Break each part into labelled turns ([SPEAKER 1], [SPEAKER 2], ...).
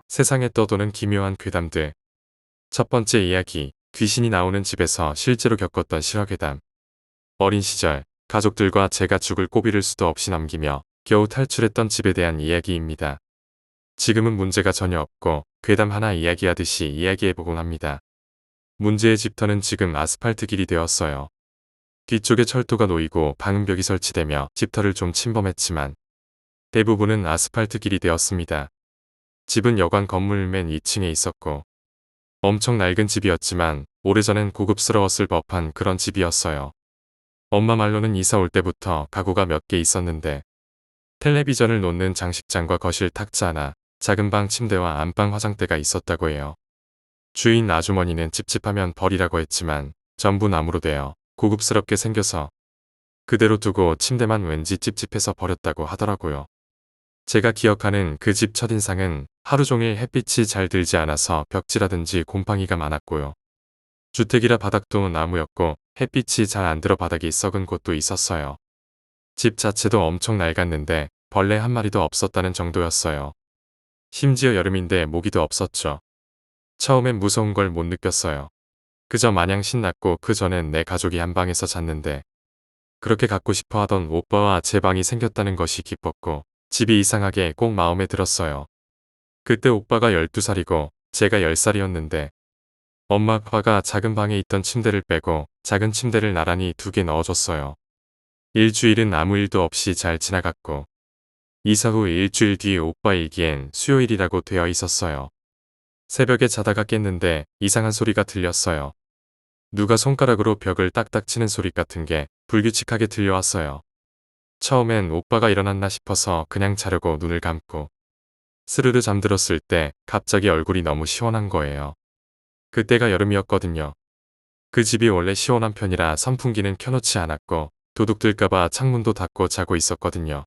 [SPEAKER 1] 세상에 떠도는 기묘한 괴담들. 첫 번째 이야기, 귀신이 나오는 집에서 실제로 겪었던 실화괴담. 어린 시절, 가족들과 제가 죽을 꼬비를 수도 없이 넘기며 겨우 탈출했던 집에 대한 이야기입니다. 지금은 문제가 전혀 없고 괴담 하나 이야기하듯이 이야기해보곤 합니다. 문제의 집터는 지금 아스팔트 길이 되었어요. 뒤쪽에 철도가 놓이고 방음벽이 설치되며 집터를 좀 침범했지만 대부분은 아스팔트 길이 되었습니다. 집은 여관 건물 맨 2층에 있었고 엄청 낡은 집이었지만 오래전엔 고급스러웠을 법한 그런 집이었어요. 엄마 말로는 이사 올 때부터 가구가 몇 개 있었는데 텔레비전을 놓는 장식장과 거실 탁자 하나, 작은 방 침대와 안방 화장대가 있었다고 해요. 주인 아주머니는 찝찝하면 버리라고 했지만 전부 나무로 되어 고급스럽게 생겨서 그대로 두고 침대만 왠지 찝찝해서 버렸다고 하더라고요. 제가 기억하는 그 집 첫인상은 하루 종일 햇빛이 잘 들지 않아서 벽지라든지 곰팡이가 많았고요. 주택이라 바닥도 나무였고 햇빛이 잘 안 들어 바닥이 썩은 곳도 있었어요. 집 자체도 엄청 낡았는데 벌레 한 마리도 없었다는 정도였어요. 심지어 여름인데 모기도 없었죠. 처음엔 무서운 걸 못 느꼈어요. 그저 마냥 신났고 그 전엔 내 가족이 한 방에서 잤는데 그렇게 갖고 싶어 하던 오빠와 제 방이 생겼다는 것이 기뻤고 집이 이상하게 꼭 마음에 들었어요. 그때 오빠가 12살이고 제가 10살이었는데 엄마 아빠가 작은 방에 있던 침대를 빼고 작은 침대를 나란히 2개 넣어줬어요. 일주일은 아무 일도 없이 잘 지나갔고 이사 후 일주일 뒤 오빠 일기엔 수요일이라고 되어 있었어요. 새벽에 자다가 깼는데 이상한 소리가 들렸어요. 누가 손가락으로 벽을 딱딱 치는 소리 같은 게 불규칙하게 들려왔어요. 처음엔 오빠가 일어났나 싶어서 그냥 자려고 눈을 감고 스르르 잠들었을 때 갑자기 얼굴이 너무 시원한 거예요. 그때가 여름이었거든요. 그 집이 원래 시원한 편이라 선풍기는 켜놓지 않았고 도둑 들까봐 창문도 닫고 자고 있었거든요.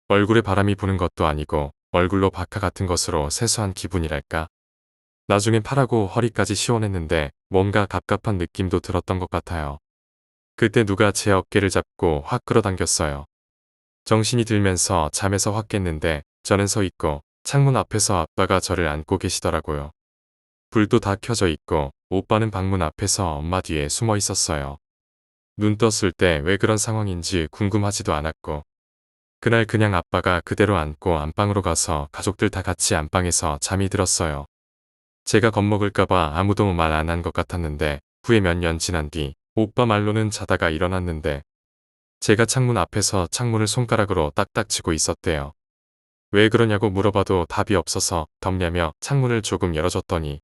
[SPEAKER 1] 얼굴에 바람이 부는 것도 아니고 얼굴로 바카 같은 것으로 세수한 기분이랄까. 나중엔 팔하고 허리까지 시원했는데 뭔가 갑갑한 느낌도 들었던 것 같아요. 그때 누가 제 어깨를 잡고 확 끌어당겼어요. 정신이 들면서 잠에서 확 깼는데 저는 서 있고 창문 앞에서 아빠가 저를 안고 계시더라고요. 불도 다 켜져 있고 오빠는 방문 앞에서 엄마 뒤에 숨어 있었어요. 눈 떴을 때 왜 그런 상황인지 궁금하지도 않았고 그날 그냥 아빠가 그대로 안고 안방으로 가서 가족들 다 같이 안방에서 잠이 들었어요. 제가 겁먹을까봐 아무도 말 안 한 것 같았는데 후에 몇 년 지난 뒤 오빠 말로는 자다가 일어났는데 제가 창문 앞에서 창문을 손가락으로 딱딱 치고 있었대요. 왜 그러냐고 물어봐도 답이 없어서 덥냐며 창문을 조금 열어줬더니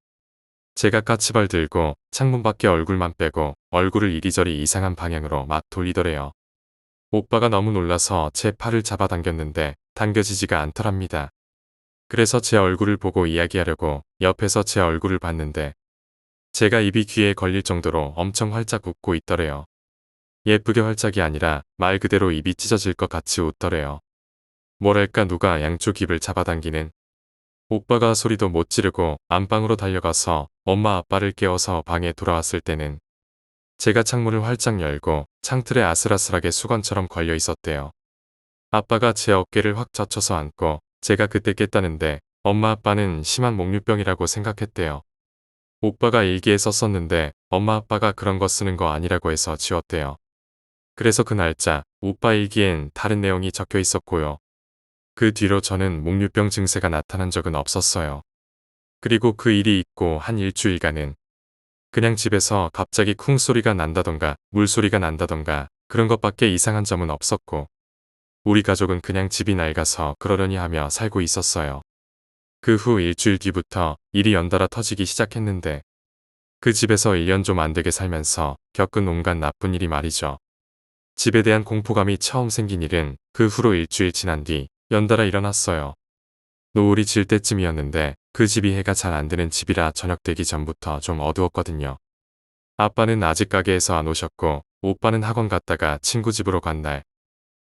[SPEAKER 1] 제가 까치발 들고 창문 밖에 얼굴만 빼고 얼굴을 이리저리 이상한 방향으로 막 돌리더래요. 오빠가 너무 놀라서 제 팔을 잡아당겼는데 당겨지지가 않더랍니다. 그래서 제 얼굴을 보고 이야기하려고 옆에서 제 얼굴을 봤는데 제가 입이 귀에 걸릴 정도로 엄청 활짝 웃고 있더래요. 예쁘게 활짝이 아니라 말 그대로 입이 찢어질 것 같이 웃더래요. 뭐랄까 누가 양쪽 입을 잡아당기는. 오빠가 소리도 못 지르고 안방으로 달려가서 엄마 아빠를 깨워서 방에 돌아왔을 때는 제가 창문을 활짝 열고 창틀에 아슬아슬하게 수건처럼 걸려 있었대요. 아빠가 제 어깨를 확 젖혀서 안고 제가 그때 깼다는데 엄마 아빠는 심한 목류병이라고 생각했대요. 오빠가 일기에 썼었는데 엄마 아빠가 그런 거 쓰는 거 아니라고 해서 지웠대요. 그래서 그 날짜 오빠 일기엔 다른 내용이 적혀 있었고요. 그 뒤로 저는 목류병 증세가 나타난 적은 없었어요. 그리고 그 일이 있고 한 일주일간은 그냥 집에서 갑자기 쿵 소리가 난다던가 물소리가 난다던가 그런 것밖에 이상한 점은 없었고 우리 가족은 그냥 집이 낡아서 그러려니 하며 살고 있었어요. 그 후 일주일 뒤부터 일이 연달아 터지기 시작했는데 그 집에서 1년 좀 안 되게 살면서 겪은 온갖 나쁜 일이 말이죠. 집에 대한 공포감이 처음 생긴 일은 그 후로 일주일 지난 뒤 연달아 일어났어요. 노을이 질 때쯤이었는데 그 집이 해가 잘 안 드는 집이라 저녁 되기 전부터 좀 어두웠거든요. 아빠는 아직 가게에서 안 오셨고 오빠는 학원 갔다가 친구 집으로 간 날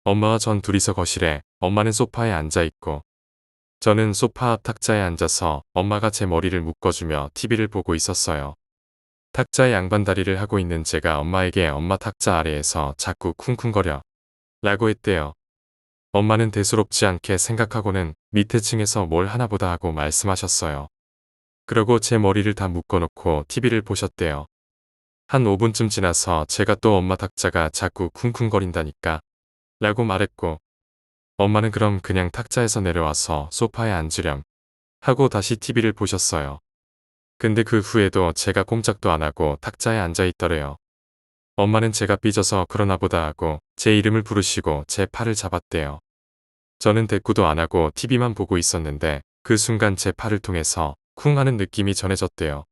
[SPEAKER 1] 엄마와 전 둘이서 거실에 엄마는 소파에 앉아있고 저는 소파 앞 탁자에 앉아서 엄마가 제 머리를 묶어주며 TV를 보고 있었어요. 탁자에 양반다리를 하고 있는 제가 엄마에게 엄마 탁자 아래에서 자꾸 쿵쿵거려 라고 했대요. 엄마는 대수롭지 않게 생각하고는 밑에 층에서 뭘 하나 보다 하고 말씀하셨어요. 그러고 제 머리를 다 묶어놓고 TV를 보셨대요. 한 5분쯤 지나서 제가 또 엄마 탁자가 자꾸 쿵쿵거린다니까 라고 말했고 엄마는 그럼 그냥 탁자에서 내려와서 소파에 앉으렴 하고 다시 TV를 보셨어요. 근데 그 후에도 제가 꼼짝도 안 하고 탁자에 앉아 있더래요. 엄마는 제가 삐져서 그러나 보다 하고 제 이름을 부르시고 제 팔을 잡았대요. 저는 대꾸도 안 하고 TV만 보고 있었는데 그 순간 제 팔을 통해서 쿵 하는 느낌이 전해졌대요.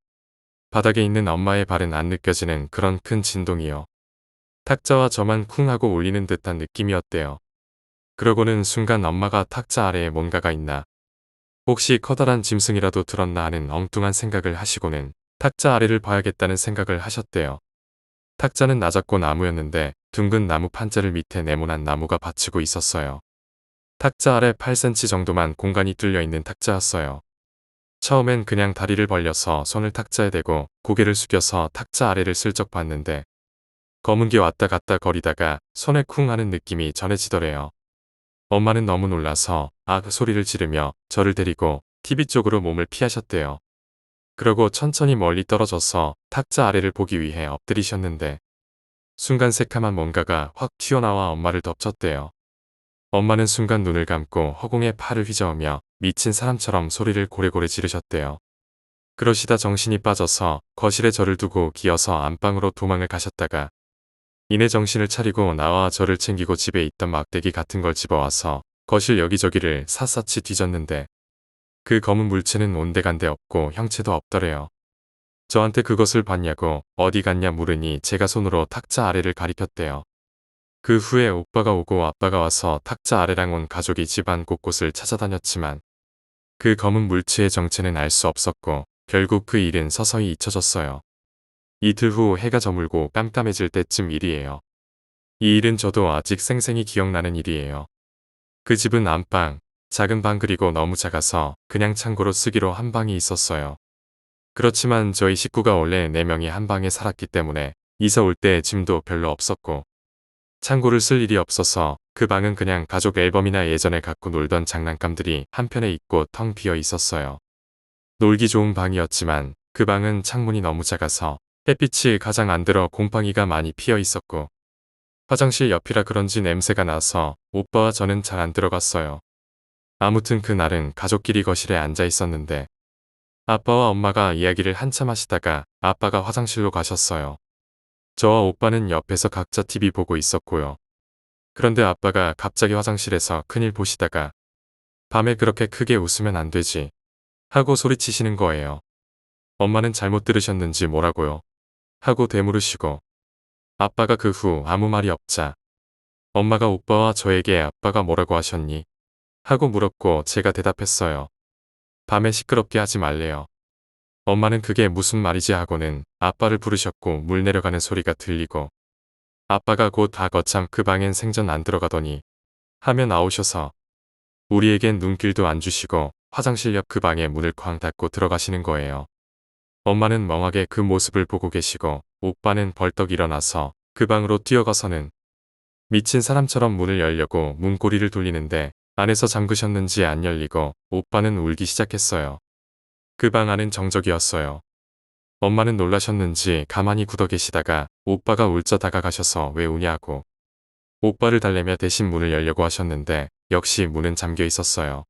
[SPEAKER 1] 바닥에 있는 엄마의 발은 안 느껴지는 그런 큰 진동이요. 탁자와 저만 쿵 하고 울리는 듯한 느낌이었대요. 그러고는 순간 엄마가 탁자 아래에 뭔가가 있나, 혹시 커다란 짐승이라도 들었나 하는 엉뚱한 생각을 하시고는 탁자 아래를 봐야겠다는 생각을 하셨대요. 탁자는 낮았고 나무였는데 둥근 나무 판자를 밑에 네모난 나무가 받치고 있었어요. 탁자 아래 8cm 정도만 공간이 뚫려 있는 탁자였어요. 처음엔 그냥 다리를 벌려서 손을 탁자에 대고 고개를 숙여서 탁자 아래를 슬쩍 봤는데 검은 게 왔다 갔다 거리다가 손에 쿵 하는 느낌이 전해지더래요. 엄마는 너무 놀라서 아 소리를 지르며 저를 데리고 TV 쪽으로 몸을 피하셨대요. 그러고 천천히 멀리 떨어져서 탁자 아래를 보기 위해 엎드리셨는데 순간 새카만 뭔가가 확 튀어나와 엄마를 덮쳤대요. 엄마는 순간 눈을 감고 허공에 팔을 휘저으며 미친 사람처럼 소리를 고래고래 지르셨대요. 그러시다 정신이 빠져서 거실에 저를 두고 기어서 안방으로 도망을 가셨다가 이내 정신을 차리고 나와 저를 챙기고 집에 있던 막대기 같은 걸 집어와서 거실 여기저기를 샅샅이 뒤졌는데 그 검은 물체는 온데간데 없고 형체도 없더래요. 저한테 그것을 봤냐고 어디 갔냐 물으니 제가 손으로 탁자 아래를 가리켰대요. 그 후에 오빠가 오고 아빠가 와서 탁자 아래랑 온 가족이 집안 곳곳을 찾아다녔지만 그 검은 물체의 정체는 알 수 없었고 결국 그 일은 서서히 잊혀졌어요. 이틀 후 해가 저물고 깜깜해질 때쯤 일이에요. 이 일은 저도 아직 생생히 기억나는 일이에요. 그 집은 안방, 작은 방 그리고 너무 작아서 그냥 창고로 쓰기로 한 방이 있었어요. 그렇지만 저희 식구가 원래 4명이 한 방에 살았기 때문에 이사 올 때 짐도 별로 없었고 창고를 쓸 일이 없어서 그 방은 그냥 가족 앨범이나 예전에 갖고 놀던 장난감들이 한편에 있고 텅 비어 있었어요. 놀기 좋은 방이었지만 그 방은 창문이 너무 작아서 햇빛이 가장 안 들어 곰팡이가 많이 피어 있었고 화장실 옆이라 그런지 냄새가 나서 오빠와 저는 잘 안 들어갔어요. 아무튼 그날은 가족끼리 거실에 앉아 있었는데 아빠와 엄마가 이야기를 한참 하시다가 아빠가 화장실로 가셨어요. 저와 오빠는 옆에서 각자 TV 보고 있었고요. 그런데 아빠가 갑자기 화장실에서 큰일 보시다가 밤에 그렇게 크게 웃으면 안 되지 하고 소리치시는 거예요. 엄마는 잘못 들으셨는지 뭐라고요 하고 되물으시고 아빠가 그 후 아무 말이 없자 엄마가 오빠와 저에게 아빠가 뭐라고 하셨니? 하고 물었고 제가 대답했어요. 밤에 시끄럽게 하지 말래요. 엄마는 그게 무슨 말이지 하고는 아빠를 부르셨고 물 내려가는 소리가 들리고 아빠가 곧 다 거참 그 방엔 생전 안 들어가더니 하며 나오셔서 우리에겐 눈길도 안 주시고 화장실 옆 그 방에 문을 쾅 닫고 들어가시는 거예요. 엄마는 멍하게 그 모습을 보고 계시고 오빠는 벌떡 일어나서 그 방으로 뛰어가서는 미친 사람처럼 문을 열려고 문고리를 돌리는데 안에서 잠그셨는지 안 열리고 오빠는 울기 시작했어요. 그 방 안은 정적이었어요. 엄마는 놀라셨는지 가만히 굳어 계시다가 오빠가 울적 다가가셔서 왜 우냐고 오빠를 달래며 대신 문을 열려고 하셨는데 역시 문은 잠겨 있었어요.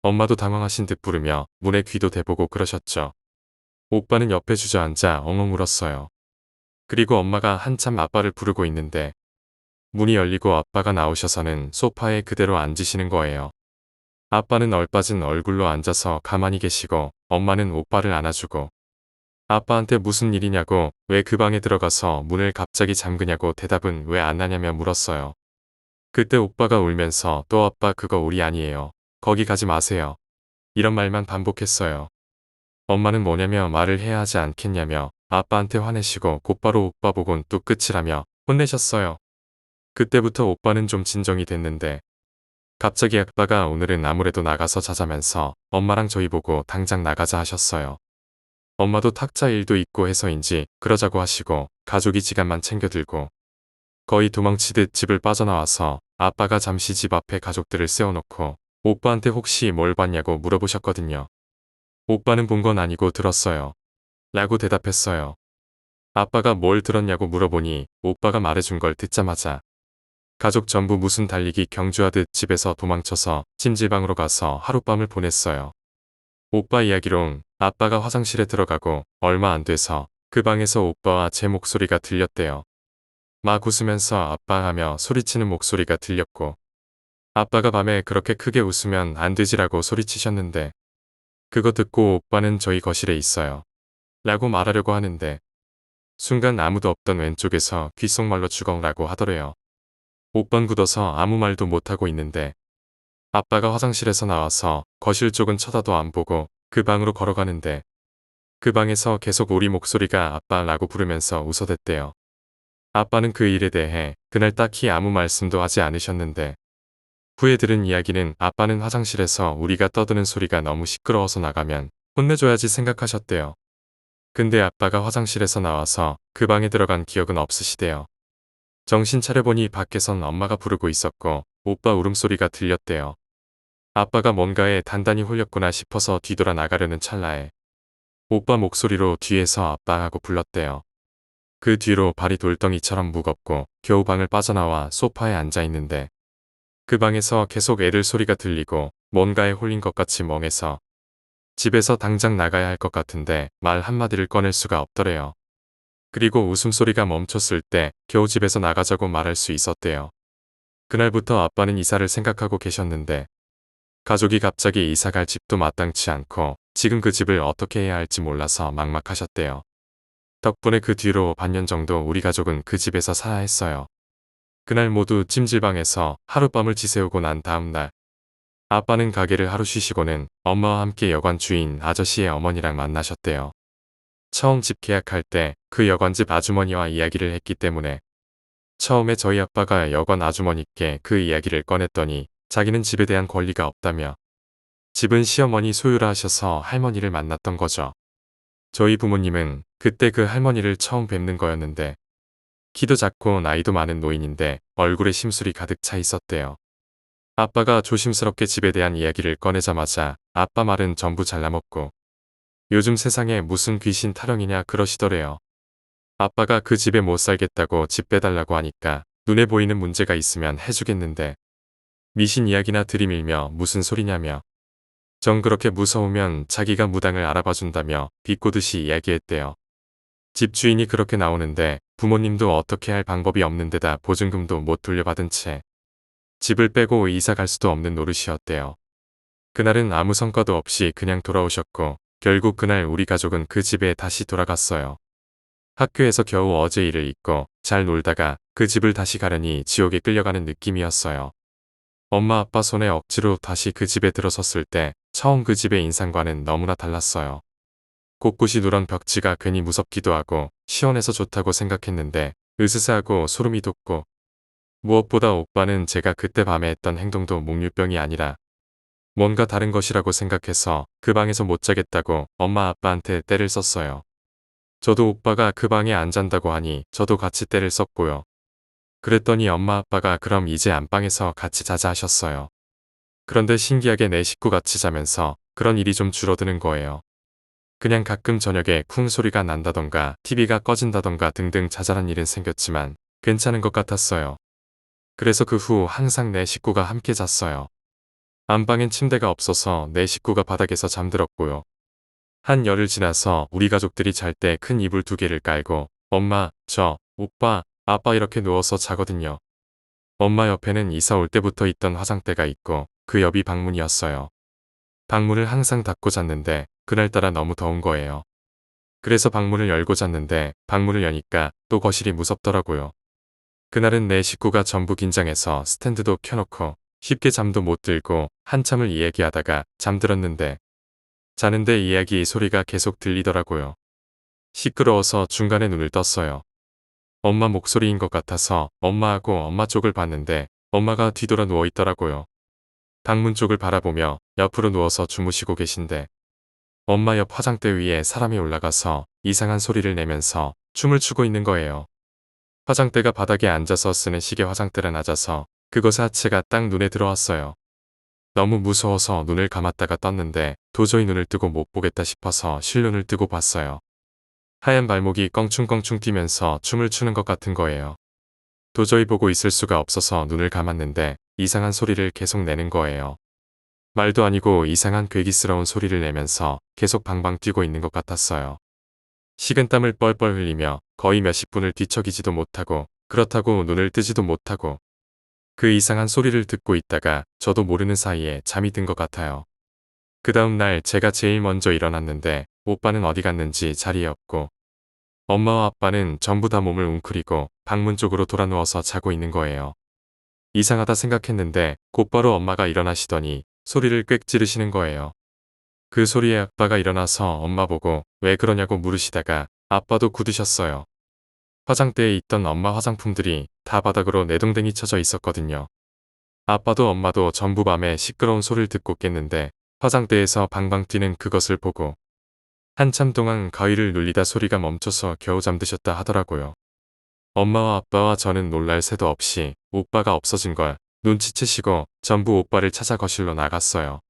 [SPEAKER 1] 엄마도 당황하신 듯 부르며 문에 귀도 대보고 그러셨죠. 오빠는 옆에 주저앉아 엉엉 울었어요. 그리고 엄마가 한참 아빠를 부르고 있는데 문이 열리고 아빠가 나오셔서는 소파에 그대로 앉으시는 거예요. 아빠는 얼빠진 얼굴로 앉아서 가만히 계시고 엄마는 오빠를 안아주고 아빠한테 무슨 일이냐고 왜 그 방에 들어가서 문을 갑자기 잠그냐고 대답은 왜 안 하냐며 물었어요. 그때 오빠가 울면서 또 아빠 그거 우리 아니에요. 거기 가지 마세요. 이런 말만 반복했어요. 엄마는 뭐냐며 말을 해야 하지 않겠냐며 아빠한테 화내시고 곧바로 오빠 보곤 뚝 끝이라며 혼내셨어요. 그때부터 오빠는 좀 진정이 됐는데 갑자기 아빠가 오늘은 아무래도 나가서 자자면서 엄마랑 저희 보고 당장 나가자 하셨어요. 엄마도 탁자 일도 있고 해서인지 그러자고 하시고 가족이 지갑만 챙겨들고 거의 도망치듯 집을 빠져나와서 아빠가 잠시 집 앞에 가족들을 세워놓고 오빠한테 혹시 뭘 봤냐고 물어보셨거든요. 오빠는 본 건 아니고 들었어요. 라고 대답했어요. 아빠가 뭘 들었냐고 물어보니 오빠가 말해준 걸 듣자마자 가족 전부 무슨 달리기 경주하듯 집에서 도망쳐서 찜질방으로 가서 하룻밤을 보냈어요. 오빠 이야기론 아빠가 화장실에 들어가고 얼마 안 돼서 그 방에서 오빠와 제 목소리가 들렸대요. 막 웃으면서 아빠 하며 소리치는 목소리가 들렸고 아빠가 밤에 그렇게 크게 웃으면 안 되지라고 소리치셨는데 그거 듣고 오빠는 저희 거실에 있어요. 라고 말하려고 하는데 순간 아무도 없던 왼쪽에서 귓속말로 주걱라고 하더래요. 오빤 굳어서 아무 말도 못하고 있는데 아빠가 화장실에서 나와서 거실 쪽은 쳐다도 안 보고 그 방으로 걸어가는데 그 방에서 계속 우리 목소리가 아빠라고 부르면서 웃어댔대요. 아빠는 그 일에 대해 그날 딱히 아무 말씀도 하지 않으셨는데 후에 들은 이야기는 아빠는 화장실에서 우리가 떠드는 소리가 너무 시끄러워서 나가면 혼내줘야지 생각하셨대요. 근데 아빠가 화장실에서 나와서 그 방에 들어간 기억은 없으시대요. 정신 차려보니 밖에선 엄마가 부르고 있었고 오빠 울음소리가 들렸대요. 아빠가 뭔가에 단단히 홀렸구나 싶어서 뒤돌아 나가려는 찰나에 오빠 목소리로 뒤에서 아빠 하고 불렀대요. 그 뒤로 발이 돌덩이처럼 무겁고 겨우 방을 빠져나와 소파에 앉아있는데 그 방에서 계속 애들 소리가 들리고 뭔가에 홀린 것 같이 멍해서 집에서 당장 나가야 할 것 같은데 말 한마디를 꺼낼 수가 없더래요. 그리고 웃음소리가 멈췄을 때 겨우 집에서 나가자고 말할 수 있었대요. 그날부터 아빠는 이사를 생각하고 계셨는데 가족이 갑자기 이사 갈 집도 마땅치 않고 지금 그 집을 어떻게 해야 할지 몰라서 막막하셨대요. 덕분에 그 뒤로 반년 정도 우리 가족은 그 집에서 살아야 했어요. 그날 모두 찜질방에서 하룻밤을 지새우고 난 다음날 아빠는 가게를 하루 쉬시고는 엄마와 함께 여관 주인 아저씨의 어머니랑 만나셨대요. 처음 집 계약할 때 그 여관집 아주머니와 이야기를 했기 때문에 처음에 저희 아빠가 여관 아주머니께 그 이야기를 꺼냈더니 자기는 집에 대한 권리가 없다며 집은 시어머니 소유라 하셔서 할머니를 만났던 거죠. 저희 부모님은 그때 그 할머니를 처음 뵙는 거였는데 키도 작고 나이도 많은 노인인데 얼굴에 심술이 가득 차 있었대요. 아빠가 조심스럽게 집에 대한 이야기를 꺼내자마자 아빠 말은 전부 잘라먹고 요즘 세상에 무슨 귀신 타령이냐 그러시더래요. 아빠가 그 집에 못 살겠다고 집 빼달라고 하니까 눈에 보이는 문제가 있으면 해주겠는데 미신 이야기나 들이밀며 무슨 소리냐며 정 그렇게 무서우면 자기가 무당을 알아봐준다며 비꼬듯이 이야기했대요. 집주인이 그렇게 나오는데 부모님도 어떻게 할 방법이 없는 데다 보증금도 못 돌려받은 채 집을 빼고 이사 갈 수도 없는 노릇이었대요. 그날은 아무 성과도 없이 그냥 돌아오셨고 결국 그날 우리 가족은 그 집에 다시 돌아갔어요. 학교에서 겨우 어제 일을 잊고 잘 놀다가 그 집을 다시 가려니 지옥에 끌려가는 느낌이었어요. 엄마 아빠 손에 억지로 다시 그 집에 들어섰을 때 처음 그 집의 인상과는 너무나 달랐어요. 곳곳이 누런 벽지가 괜히 무섭기도 하고 시원해서 좋다고 생각했는데 으스스하고 소름이 돋고 무엇보다 오빠는 제가 그때 밤에 했던 행동도 목류병이 아니라 뭔가 다른 것이라고 생각해서 그 방에서 못 자겠다고 엄마 아빠한테 떼를 썼어요. 저도 오빠가 그 방에 안 잔다고 하니 저도 같이 떼를 썼고요. 그랬더니 엄마 아빠가 그럼 이제 안방에서 같이 자자 하셨어요. 그런데 신기하게 내 식구 같이 자면서 그런 일이 좀 줄어드는 거예요. 그냥 가끔 저녁에 쿵 소리가 난다던가 TV가 꺼진다던가 등등 자잘한 일은 생겼지만 괜찮은 것 같았어요. 그래서 그 후 항상 내 식구가 함께 잤어요. 안방엔 침대가 없어서 내 식구가 바닥에서 잠들었고요. 한 열흘 지나서 우리 가족들이 잘 때 큰 이불 2개를 깔고 엄마, 저, 오빠, 아빠 이렇게 누워서 자거든요. 엄마 옆에는 이사 올 때부터 있던 화장대가 있고 그 옆이 방문이었어요. 방문을 항상 닫고 잤는데 그날따라 너무 더운 거예요. 그래서 방문을 열고 잤는데 방문을 여니까 또 거실이 무섭더라고요. 그날은 내 식구가 전부 긴장해서 스탠드도 켜놓고 쉽게 잠도 못 들고 한참을 이야기하다가 잠들었는데 자는데 이야기 소리가 계속 들리더라고요. 시끄러워서 중간에 눈을 떴어요. 엄마 목소리인 것 같아서 엄마하고 엄마 쪽을 봤는데 엄마가 뒤돌아 누워 있더라고요. 방문 쪽을 바라보며 옆으로 누워서 주무시고 계신데 엄마 옆 화장대 위에 사람이 올라가서 이상한 소리를 내면서 춤을 추고 있는 거예요. 화장대가 바닥에 앉아서 쓰는 시계 화장대라 낮아서 그것의 하체가 딱 눈에 들어왔어요. 너무 무서워서 눈을 감았다가 떴는데 도저히 눈을 뜨고 못 보겠다 싶어서 실눈을 뜨고 봤어요. 하얀 발목이 껑충껑충 뛰면서 춤을 추는 것 같은 거예요. 도저히 보고 있을 수가 없어서 눈을 감았는데 이상한 소리를 계속 내는 거예요. 말도 아니고 이상한 괴기스러운 소리를 내면서 계속 방방 뛰고 있는 것 같았어요. 식은땀을 뻘뻘 흘리며 거의 몇십 분을 뒤척이지도 못하고 그렇다고 눈을 뜨지도 못하고 그 이상한 소리를 듣고 있다가 저도 모르는 사이에 잠이 든 것 같아요. 그 다음 날 제가 제일 먼저 일어났는데 오빠는 어디 갔는지 자리에 없고 엄마와 아빠는 전부 다 몸을 웅크리고 방문 쪽으로 돌아 누워서 자고 있는 거예요. 이상하다 생각했는데 곧바로 엄마가 일어나시더니 소리를 꽥 지르시는 거예요. 그 소리에 아빠가 일어나서 엄마 보고 왜 그러냐고 물으시다가 아빠도 굳으셨어요. 화장대에 있던 엄마 화장품들이 다 바닥으로 내동댕이 쳐져 있었거든요. 아빠도 엄마도 전부 밤에 시끄러운 소리를 듣고 깼는데 화장대에서 방방 뛰는 그것을 보고 한참 동안 가위를 눌리다 소리가 멈춰서 겨우 잠드셨다 하더라고요. 엄마와 아빠와 저는 놀랄 새도 없이 오빠가 없어진 걸 눈치채시고 전부 오빠를 찾아 거실로 나갔어요.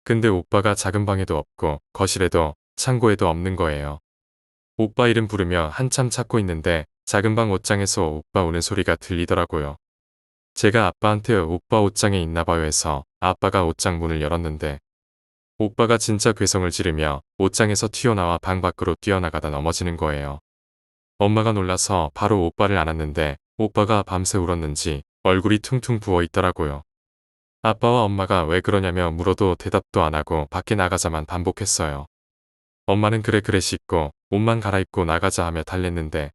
[SPEAKER 1] 근데 오빠가 작은 방에도 없고 거실에도 창고에도 없는 거예요. 오빠 이름 부르며 한참 찾고 있는데 작은 방 옷장에서 오빠 우는 소리가 들리더라고요. 제가 아빠한테 오빠 옷장에 있나 봐요 해서 아빠가 옷장 문을 열었는데 오빠가 진짜 괴성을 지르며 옷장에서 튀어나와 방 밖으로 뛰어나가다 넘어지는 거예요. 엄마가 놀라서 바로 오빠를 안았는데 오빠가 밤새 울었는지 얼굴이 퉁퉁 부어 있더라고요. 아빠와 엄마가 왜 그러냐며 물어도 대답도 안 하고 밖에 나가자만 반복했어요. 엄마는 그래 씻고 옷만 갈아입고 나가자 하며 달랬는데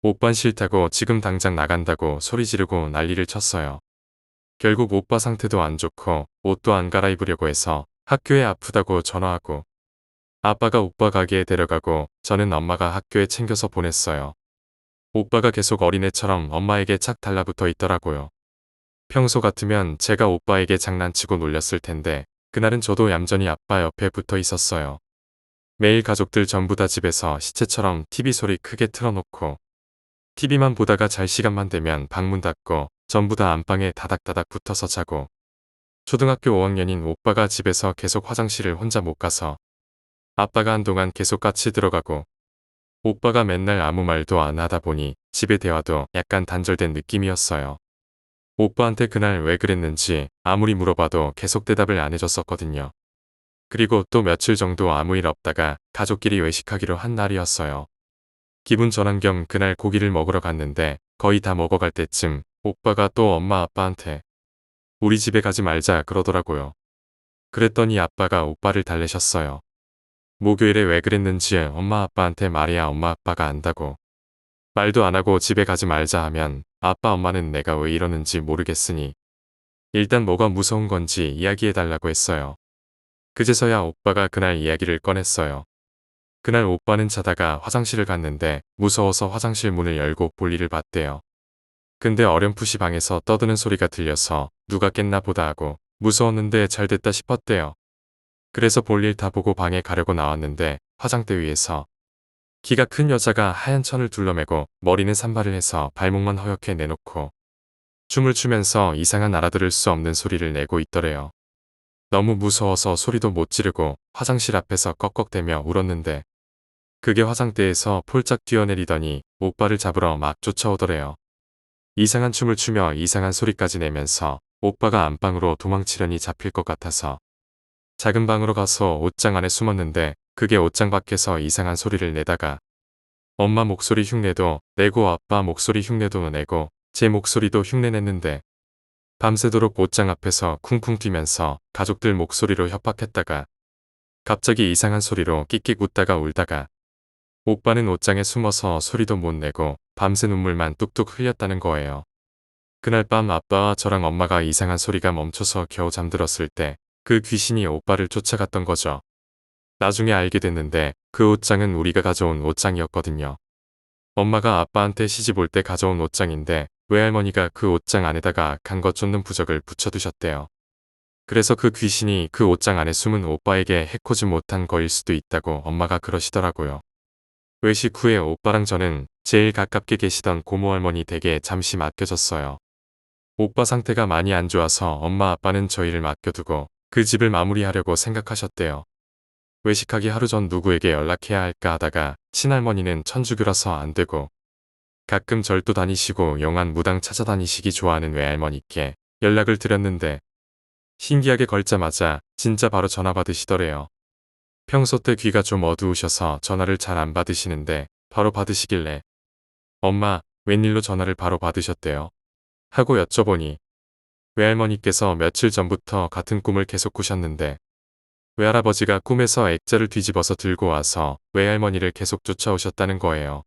[SPEAKER 1] 오빤 싫다고 지금 당장 나간다고 소리 지르고 난리를 쳤어요. 결국 오빠 상태도 안 좋고 옷도 안 갈아입으려고 해서 학교에 아프다고 전화하고 아빠가 오빠 가게에 데려가고 저는 엄마가 학교에 챙겨서 보냈어요. 오빠가 계속 어린애처럼 엄마에게 착 달라붙어 있더라고요. 평소 같으면 제가 오빠에게 장난치고 놀렸을 텐데 그날은 저도 얌전히 아빠 옆에 붙어 있었어요. 매일 가족들 전부 다 집에서 시체처럼 TV 소리 크게 틀어놓고 TV만 보다가 잘 시간만 되면 방문 닫고 전부 다 안방에 다닥다닥 붙어서 자고 초등학교 5학년인 오빠가 집에서 계속 화장실을 혼자 못 가서 아빠가 한동안 계속 같이 들어가고 오빠가 맨날 아무 말도 안 하다 보니 집의 대화도 약간 단절된 느낌이었어요. 오빠한테 그날 왜 그랬는지 아무리 물어봐도 계속 대답을 안 해줬었거든요. 그리고 또 며칠 정도 아무 일 없다가 가족끼리 외식하기로 한 날이었어요. 기분 전환 겸 그날 고기를 먹으러 갔는데 거의 다 먹어갈 때쯤 오빠가 또 엄마 아빠한테 우리 집에 가지 말자 그러더라고요. 그랬더니 아빠가 오빠를 달래셨어요. 목요일에 왜 그랬는지 엄마 아빠한테 말해야 엄마 아빠가 안다고. 말도 안 하고 집에 가지 말자 하면 아빠 엄마는 내가 왜 이러는지 모르겠으니 일단 뭐가 무서운 건지 이야기해달라고 했어요. 그제서야 오빠가 그날 이야기를 꺼냈어요. 그날 오빠는 자다가 화장실을 갔는데 무서워서 화장실 문을 열고 볼일을 봤대요. 근데 어렴풋이 방에서 떠드는 소리가 들려서 누가 깼나 보다 하고 무서웠는데 잘 됐다 싶었대요. 그래서 볼일 다 보고 방에 가려고 나왔는데 화장대 위에서 키가 큰 여자가 하얀 천을 둘러매고 머리는 산발을 해서 발목만 허옇게 내놓고 춤을 추면서 이상한 알아들을 수 없는 소리를 내고 있더래요. 너무 무서워서 소리도 못 지르고 화장실 앞에서 꺽꺽대며 울었는데 그게 화장대에서 폴짝 뛰어내리더니 오빠를 잡으러 막 쫓아오더래요. 이상한 춤을 추며 이상한 소리까지 내면서 오빠가 안방으로 도망치려니 잡힐 것 같아서 작은 방으로 가서 옷장 안에 숨었는데 그게 옷장 밖에서 이상한 소리를 내다가 엄마 목소리 흉내도 내고 아빠 목소리 흉내도 내고 제 목소리도 흉내냈는데 밤새도록 옷장 앞에서 쿵쿵 뛰면서 가족들 목소리로 협박했다가 갑자기 이상한 소리로 끽끽 웃다가 울다가 오빠는 옷장에 숨어서 소리도 못 내고 밤새 눈물만 뚝뚝 흘렸다는 거예요. 그날 밤 아빠와 저랑 엄마가 이상한 소리가 멈춰서 겨우 잠들었을 때 그 귀신이 오빠를 쫓아갔던 거죠. 나중에 알게 됐는데 그 옷장은 우리가 가져온 옷장이었거든요. 엄마가 아빠한테 시집 올 때 가져온 옷장인데 외할머니가 그 옷장 안에다가 간 것 쫓는 부적을 붙여두셨대요. 그래서 그 귀신이 그 옷장 안에 숨은 오빠에게 해코지 못한 거일 수도 있다고 엄마가 그러시더라고요. 외식 후에 오빠랑 저는 제일 가깝게 계시던 고모 할머니 댁에 잠시 맡겨졌어요. 오빠 상태가 많이 안 좋아서 엄마 아빠는 저희를 맡겨두고 그 집을 마무리하려고 생각하셨대요. 외식하기 하루 전 누구에게 연락해야 할까 하다가 친할머니는 천주교라서 안 되고 가끔 절도 다니시고 영안 무당 찾아다니시기 좋아하는 외할머니께 연락을 드렸는데 신기하게 걸자마자 진짜 바로 전화 받으시더래요. 평소 때 귀가 좀 어두우셔서 전화를 잘 안 받으시는데 바로 받으시길래 엄마 웬일로 전화를 바로 받으셨대요. 하고 여쭤보니 외할머니께서 며칠 전부터 같은 꿈을 계속 꾸셨는데 외할아버지가 꿈에서 액자를 뒤집어서 들고 와서 외할머니를 계속 쫓아오셨다는 거예요.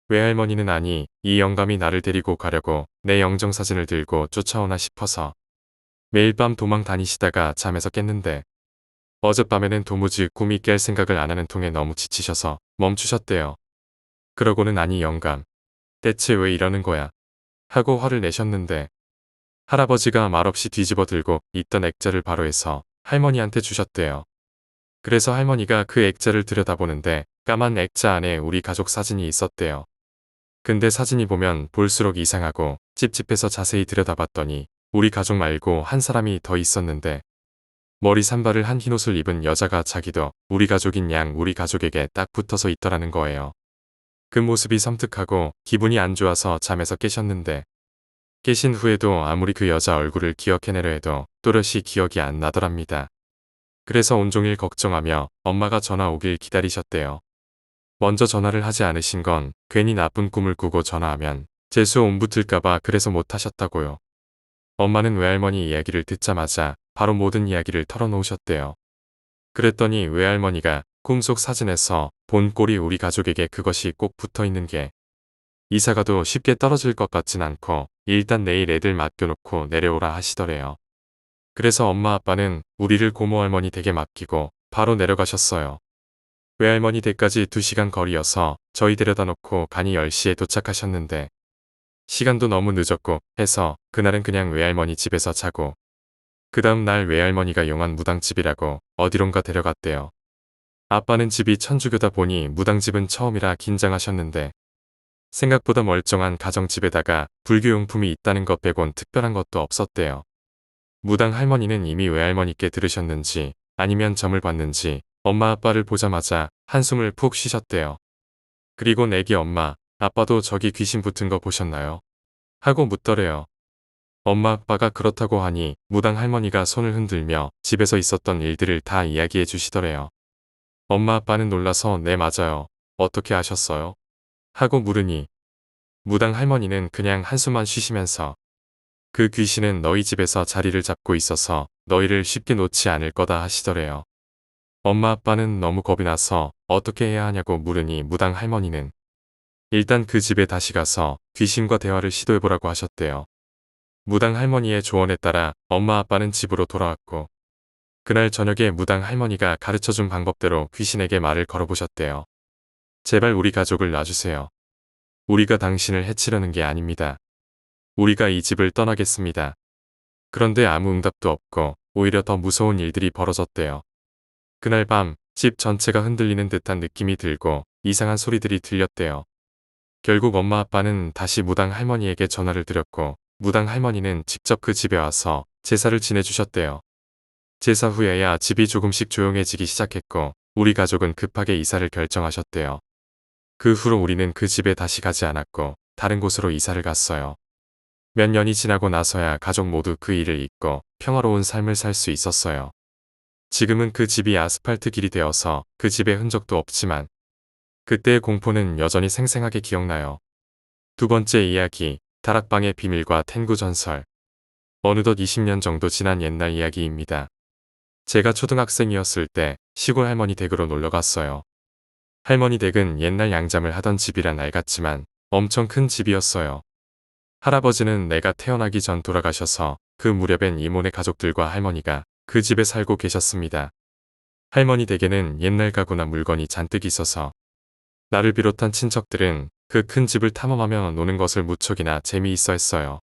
[SPEAKER 1] 외할머니는 아니 이 영감이 나를 데리고 가려고 내 영정사진을 들고 쫓아오나 싶어서 매일 밤 도망 다니시다가 잠에서 깼는데 어젯밤에는 도무지 꿈이 깰 생각을 안 하는 통에 너무 지치셔서 멈추셨대요. 그러고는 아니 영감 대체 왜 이러는 거야 하고 화를 내셨는데 할아버지가 말없이 뒤집어 들고 있던 액자를 바로 해서 할머니한테 주셨대요. 그래서 할머니가 그 액자를 들여다보는데 까만 액자 안에 우리 가족 사진이 있었대요. 근데 사진이 보면 볼수록 이상하고 찝찝해서 자세히 들여다봤더니 우리 가족 말고 한 사람이 더 있었는데 머리 산발을 한 흰옷을 입은 여자가 자기도 우리 가족인 양 우리 가족에게 딱 붙어서 있더라는 거예요. 그 모습이 섬뜩하고 기분이 안 좋아서 잠에서 깨셨는데 깨신 후에도 아무리 그 여자 얼굴을 기억해내려 해도 또렷이 기억이 안 나더랍니다. 그래서 온종일 걱정하며 엄마가 전화 오길 기다리셨대요. 먼저 전화를 하지 않으신 건 괜히 나쁜 꿈을 꾸고 전화하면 재수 옴붙을까봐 그래서 못 하셨다고요. 엄마는 외할머니 이야기를 듣자마자 바로 모든 이야기를 털어놓으셨대요. 그랬더니 외할머니가 꿈속 사진에서 본 꼴이 우리 가족에게 그것이 꼭 붙어있는 게 이사가도 쉽게 떨어질 것 같진 않고 일단 내일 애들 맡겨놓고 내려오라 하시더래요. 그래서 엄마 아빠는 우리를 고모 할머니 댁에 맡기고 바로 내려가셨어요. 외할머니 댁까지 2시간 거리여서 저희 데려다 놓고 간이 10시에 도착하셨는데 시간도 너무 늦었고 해서 그날은 그냥 외할머니 집에서 자고 그 다음 날 외할머니가 용한 무당집이라고 어디론가 데려갔대요. 아빠는 집이 천주교다 보니 무당집은 처음이라 긴장하셨는데 생각보다 멀쩡한 가정집에다가 불교용품이 있다는 것 빼곤 특별한 것도 없었대요. 무당 할머니는 이미 외할머니께 들으셨는지 아니면 점을 봤는지 엄마 아빠를 보자마자 한숨을 푹 쉬셨대요. 그리고 애기 엄마, 아빠도 저기 귀신 붙은 거 보셨나요? 하고 묻더래요. 엄마 아빠가 그렇다고 하니 무당 할머니가 손을 흔들며 집에서 있었던 일들을 다 이야기해 주시더래요. 엄마 아빠는 놀라서 네 맞아요. 어떻게 아셨어요? 하고 물으니 무당 할머니는 그냥 한숨만 쉬시면서 그 귀신은 너희 집에서 자리를 잡고 있어서 너희를 쉽게 놓지 않을 거다 하시더래요. 엄마 아빠는 너무 겁이 나서 어떻게 해야 하냐고 물으니 무당 할머니는 일단 그 집에 다시 가서 귀신과 대화를 시도해보라고 하셨대요. 무당 할머니의 조언에 따라 엄마 아빠는 집으로 돌아왔고 그날 저녁에 무당 할머니가 가르쳐준 방법대로 귀신에게 말을 걸어보셨대요. 제발 우리 가족을 놔주세요. 우리가 당신을 해치려는 게 아닙니다. 우리가 이 집을 떠나겠습니다. 그런데 아무 응답도 없고 오히려 더 무서운 일들이 벌어졌대요. 그날 밤 집 전체가 흔들리는 듯한 느낌이 들고 이상한 소리들이 들렸대요. 결국 엄마 아빠는 다시 무당 할머니에게 전화를 드렸고 무당 할머니는 직접 그 집에 와서 제사를 지내주셨대요. 제사 후에야 집이 조금씩 조용해지기 시작했고 우리 가족은 급하게 이사를 결정하셨대요. 그 후로 우리는 그 집에 다시 가지 않았고 다른 곳으로 이사를 갔어요. 몇 년이 지나고 나서야 가족 모두 그 일을 잊고 평화로운 삶을 살 수 있었어요. 지금은 그 집이 아스팔트 길이 되어서 그 집의 흔적도 없지만 그때의 공포는 여전히 생생하게 기억나요. 두 번째 이야기, 다락방의 비밀과 탱구 전설. 어느덧 20년 정도 지난 옛날 이야기입니다. 제가 초등학생이었을 때 시골 할머니 댁으로 놀러 갔어요. 할머니 댁은 옛날 양잠을 하던 집이라 낡았지만 엄청 큰 집이었어요. 할아버지는 내가 태어나기 전 돌아가셔서 그 무렵엔 이모네 가족들과 할머니가 그 집에 살고 계셨습니다. 할머니 댁에는 옛날 가구나 물건이 잔뜩 있어서 나를 비롯한 친척들은 그 큰 집을 탐험하며 노는 것을 무척이나 재미있어 했어요.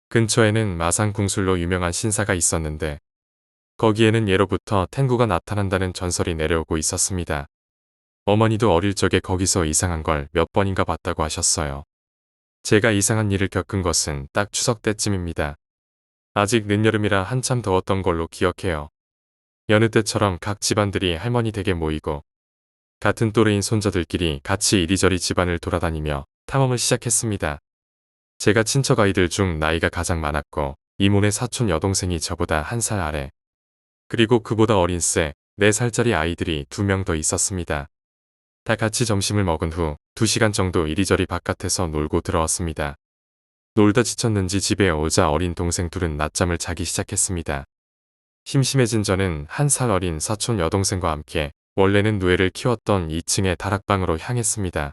[SPEAKER 1] 근처에는 마산궁술로 유명한 신사가 있었는데 거기에는 예로부터 탱구가 나타난다는 전설이 내려오고 있었습니다. 어머니도 어릴 적에 거기서 이상한 걸 몇 번인가 봤다고 하셨어요. 제가 이상한 일을 겪은 것은 딱 추석 때쯤입니다. 아직 늦여름이라 한참 더웠던 걸로 기억해요. 여느 때처럼 각 집안들이 할머니 댁에 모이고 같은 또래인 손자들끼리 같이 이리저리 집안을 돌아다니며 탐험을 시작했습니다. 제가 친척 아이들 중 나이가 가장 많았고 이모네 사촌 여동생이 저보다 한 살 아래, 그리고 그보다 어린 새 4살짜리 아이들이 2명 더 있었습니다. 다 같이 점심을 먹은 후 2시간 정도 이리저리 바깥에서 놀고 들어왔습니다. 놀다 지쳤는지 집에 오자 어린 동생 둘은 낮잠을 자기 시작했습니다. 심심해진 저는 한 살 어린 사촌 여동생과 함께 원래는 누에를 키웠던 2층의 다락방으로 향했습니다.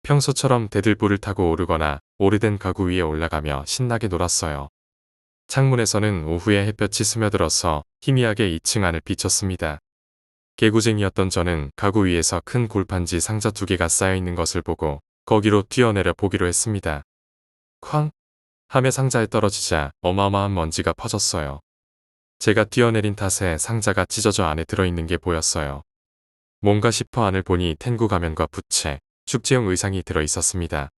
[SPEAKER 1] 평소처럼 대들보를 타고 오르거나 오래된 가구 위에 올라가며 신나게 놀았어요. 창문에서는 오후에 햇볕이 스며들어서 희미하게 2층 안을 비췄습니다. 개구쟁이였던 저는 가구 위에서 큰 골판지 상자 2개가 쌓여있는 것을 보고 거기로 뛰어내려 보기로 했습니다. 쾅! 하며 상자에 떨어지자 어마어마한 먼지가 퍼졌어요. 제가 뛰어내린 탓에 상자가 찢어져 안에 들어있는 게 보였어요. 뭔가 싶어 안을 보니 텐구 가면과 부채, 축제용 의상이 들어있었습니다.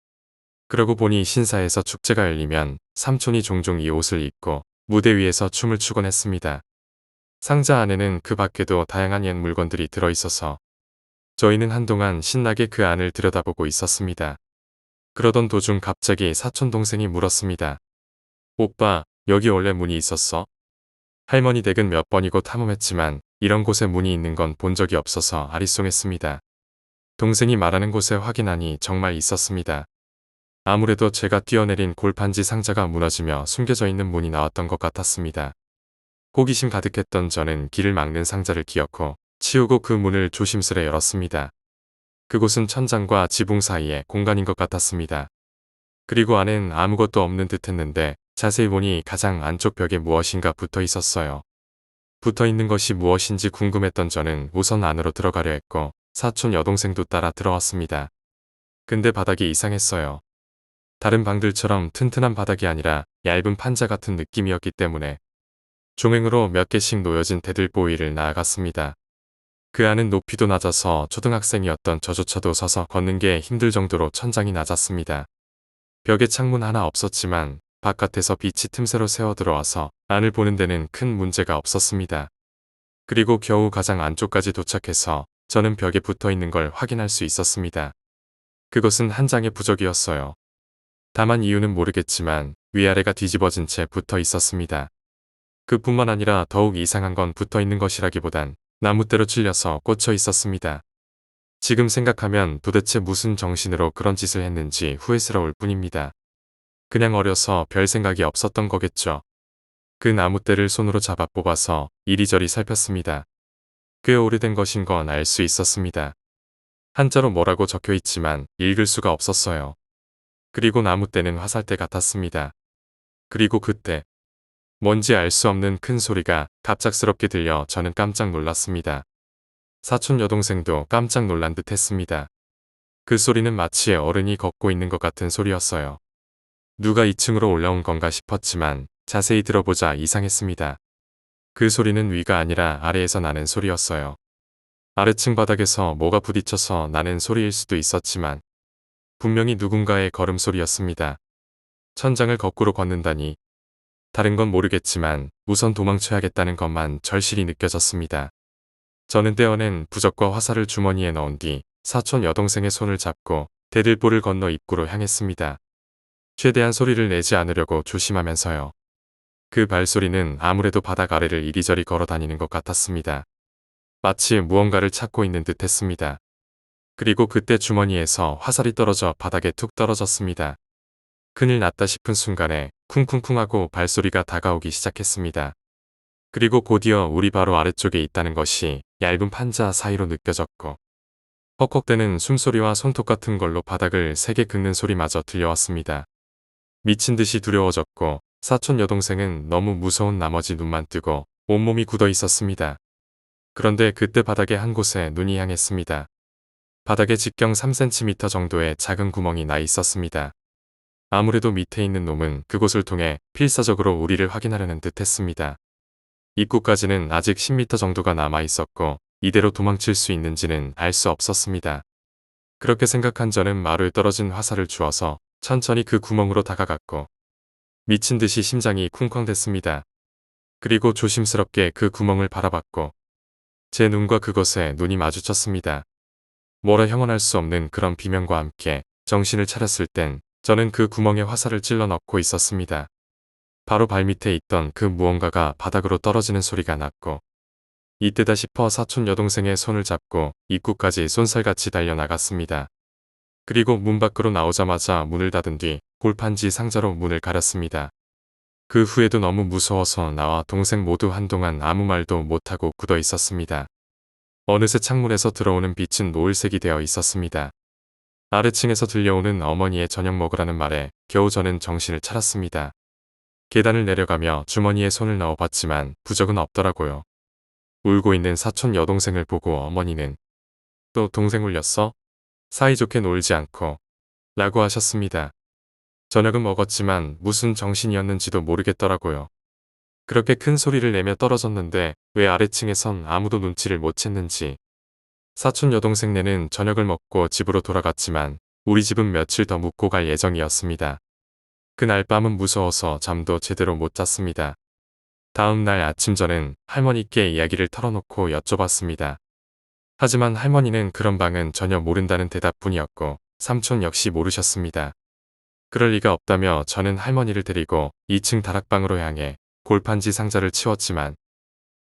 [SPEAKER 1] 그러고 보니 신사에서 축제가 열리면 삼촌이 종종 이 옷을 입고 무대 위에서 춤을 추곤 했습니다. 상자 안에는 그 밖에도 다양한 옛 물건들이 들어있어서 저희는 한동안 신나게 그 안을 들여다보고 있었습니다. 그러던 도중 갑자기 사촌 동생이 물었습니다. 오빠, 여기 원래 문이 있었어? 할머니 댁은 몇 번이고 탐험했지만 이런 곳에 문이 있는 건 본 적이 없어서 아리송했습니다. 동생이 말하는 곳에 확인하니 정말 있었습니다. 아무래도 제가 뛰어내린 골판지 상자가 무너지며 숨겨져 있는 문이 나왔던 것 같았습니다. 호기심 가득했던 저는 길을 막는 상자를 기어코 치우고 그 문을 조심스레 열었습니다. 그곳은 천장과 지붕 사이의 공간인 것 같았습니다. 그리고 안엔 아무것도 없는 듯 했는데 자세히 보니 가장 안쪽 벽에 무엇인가 붙어 있었어요. 붙어 있는 것이 무엇인지 궁금했던 저는 우선 안으로 들어가려 했고 사촌 여동생도 따라 들어왔습니다. 근데 바닥이 이상했어요. 다른 방들처럼 튼튼한 바닥이 아니라 얇은 판자 같은 느낌이었기 때문에 종횡으로 몇 개씩 놓여진 대들보 위를 나아갔습니다. 그 안은 높이도 낮아서 초등학생이었던 저조차도 서서 걷는 게 힘들 정도로 천장이 낮았습니다. 벽에 창문 하나 없었지만 바깥에서 빛이 틈새로 새어 들어와서 안을 보는 데는 큰 문제가 없었습니다. 그리고 겨우 가장 안쪽까지 도착해서 저는 벽에 붙어 있는 걸 확인할 수 있었습니다. 그것은 한 장의 부적이었어요. 다만 이유는 모르겠지만 위아래가 뒤집어진 채 붙어 있었습니다. 그뿐만 아니라 더욱 이상한 건 붙어 있는 것이라기보단 나뭇대로 찔려서 꽂혀 있었습니다. 지금 생각하면 도대체 무슨 정신으로 그런 짓을 했는지 후회스러울 뿐입니다. 그냥 어려서 별 생각이 없었던 거겠죠. 그 나뭇대를 손으로 잡아 뽑아서 이리저리 살폈습니다. 꽤 오래된 것인 건 알 수 있었습니다. 한자로 뭐라고 적혀 있지만 읽을 수가 없었어요. 그리고 나뭇대는 화살대 같았습니다. 그리고 그때 뭔지 알 수 없는 큰 소리가 갑작스럽게 들려 저는 깜짝 놀랐습니다. 사촌 여동생도 깜짝 놀란 듯 했습니다. 그 소리는 마치 어른이 걷고 있는 것 같은 소리였어요. 누가 2층으로 올라온 건가 싶었지만 자세히 들어보자 이상했습니다. 그 소리는 위가 아니라 아래에서 나는 소리였어요. 아래층 바닥에서 뭐가 부딪혀서 나는 소리일 수도 있었지만 분명히 누군가의 걸음소리였습니다. 천장을 거꾸로 걷는다니. 다른 건 모르겠지만 우선 도망쳐야겠다는 것만 절실히 느껴졌습니다. 저는 떼어낸 부적과 화살을 주머니에 넣은 뒤 사촌 여동생의 손을 잡고 대들보를 건너 입구로 향했습니다. 최대한 소리를 내지 않으려고 조심하면서요. 그 발소리는 아무래도 바닥 아래를 이리저리 걸어 다니는 것 같았습니다. 마치 무언가를 찾고 있는 듯 했습니다. 그리고 그때 주머니에서 화살이 떨어져 바닥에 툭 떨어졌습니다. 큰일 났다 싶은 순간에 쿵쿵쿵하고 발소리가 다가오기 시작했습니다. 그리고 곧이어 우리 바로 아래쪽에 있다는 것이 얇은 판자 사이로 느껴졌고 헉헉대는 숨소리와 손톱 같은 걸로 바닥을 세게 긁는 소리마저 들려왔습니다. 미친 듯이 두려워졌고 사촌 여동생은 너무 무서운 나머지 눈만 뜨고 온몸이 굳어 있었습니다. 그런데 그때 바닥의 한 곳에 눈이 향했습니다. 바닥에 직경 3cm 정도의 작은 구멍이 나 있었습니다. 아무래도 밑에 있는 놈은 그곳을 통해 필사적으로 우리를 확인하려는 듯 했습니다. 입구까지는 아직 10m 정도가 남아 있었고 이대로 도망칠 수 있는지는 알 수 없었습니다. 그렇게 생각한 저는 마루에 떨어진 화살을 주워서 천천히 그 구멍으로 다가갔고 미친 듯이 심장이 쿵쾅댔습니다. 그리고 조심스럽게 그 구멍을 바라봤고 제 눈과 그것에 눈이 마주쳤습니다. 뭐라 형언할 수 없는 그런 비명과 함께 정신을 차렸을 땐 저는 그 구멍에 화살을 찔러 넣고 있었습니다. 바로 발밑에 있던 그 무언가가 바닥으로 떨어지는 소리가 났고 이때다 싶어 사촌 여동생의 손을 잡고 입구까지 쏜살같이 달려나갔습니다. 그리고 문 밖으로 나오자마자 문을 닫은 뒤 골판지 상자로 문을 가렸습니다. 그 후에도 너무 무서워서 나와 동생 모두 한동안 아무 말도 못하고 굳어 있었습니다. 어느새 창문에서 들어오는 빛은 노을색이 되어 있었습니다. 아래층에서 들려오는 어머니의 저녁 먹으라는 말에 겨우 저는 정신을 차렸습니다. 계단을 내려가며 주머니에 손을 넣어봤지만 부적은 없더라고요. 울고 있는 사촌 여동생을 보고 어머니는 또 동생 울렸어? 사이좋게 놀지 않고 라고 하셨습니다. 저녁은 먹었지만 무슨 정신이었는지도 모르겠더라고요. 그렇게 큰 소리를 내며 떨어졌는데 왜 아래층에선 아무도 눈치를 못 챘는지. 사촌 여동생네는 저녁을 먹고 집으로 돌아갔지만 우리 집은 며칠 더 묵고 갈 예정이었습니다. 그날 밤은 무서워서 잠도 제대로 못 잤습니다. 다음 날 아침 저는 할머니께 이야기를 털어놓고 여쭤봤습니다. 하지만 할머니는 그런 방은 전혀 모른다는 대답뿐이었고 삼촌 역시 모르셨습니다. 그럴 리가 없다며 저는 할머니를 데리고 2층 다락방으로 향해 골판지 상자를 치웠지만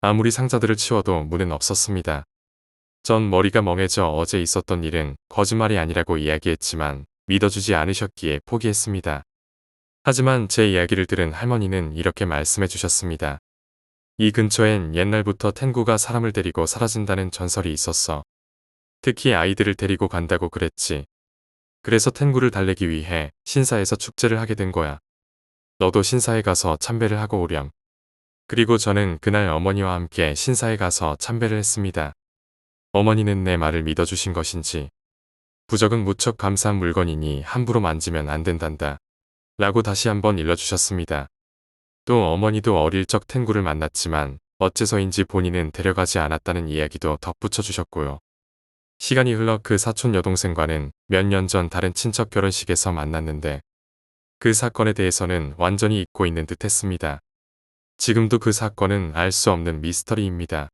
[SPEAKER 1] 아무리 상자들을 치워도 문은 없었습니다. 전 머리가 멍해져 어제 있었던 일은 거짓말이 아니라고 이야기했지만 믿어주지 않으셨기에 포기했습니다. 하지만 제 이야기를 들은 할머니는 이렇게 말씀해 주셨습니다. 이 근처엔 옛날부터 탱구가 사람을 데리고 사라진다는 전설이 있었어. 특히 아이들을 데리고 간다고 그랬지. 그래서 탱구를 달래기 위해 신사에서 축제를 하게 된 거야. 너도 신사에 가서 참배를 하고 오렴. 그리고 저는 그날 어머니와 함께 신사에 가서 참배를 했습니다. 어머니는 내 말을 믿어주신 것인지 부적은 무척 감사한 물건이니 함부로 만지면 안 된단다. 라고 다시 한번 일러주셨습니다. 또 어머니도 어릴 적 탱구를 만났지만 어째서인지 본인은 데려가지 않았다는 이야기도 덧붙여 주셨고요. 시간이 흘러 그 사촌 여동생과는 몇 년 전 다른 친척 결혼식에서 만났는데 그 사건에 대해서는 완전히 잊고 있는 듯 했습니다. 지금도 그 사건은 알 수 없는 미스터리입니다.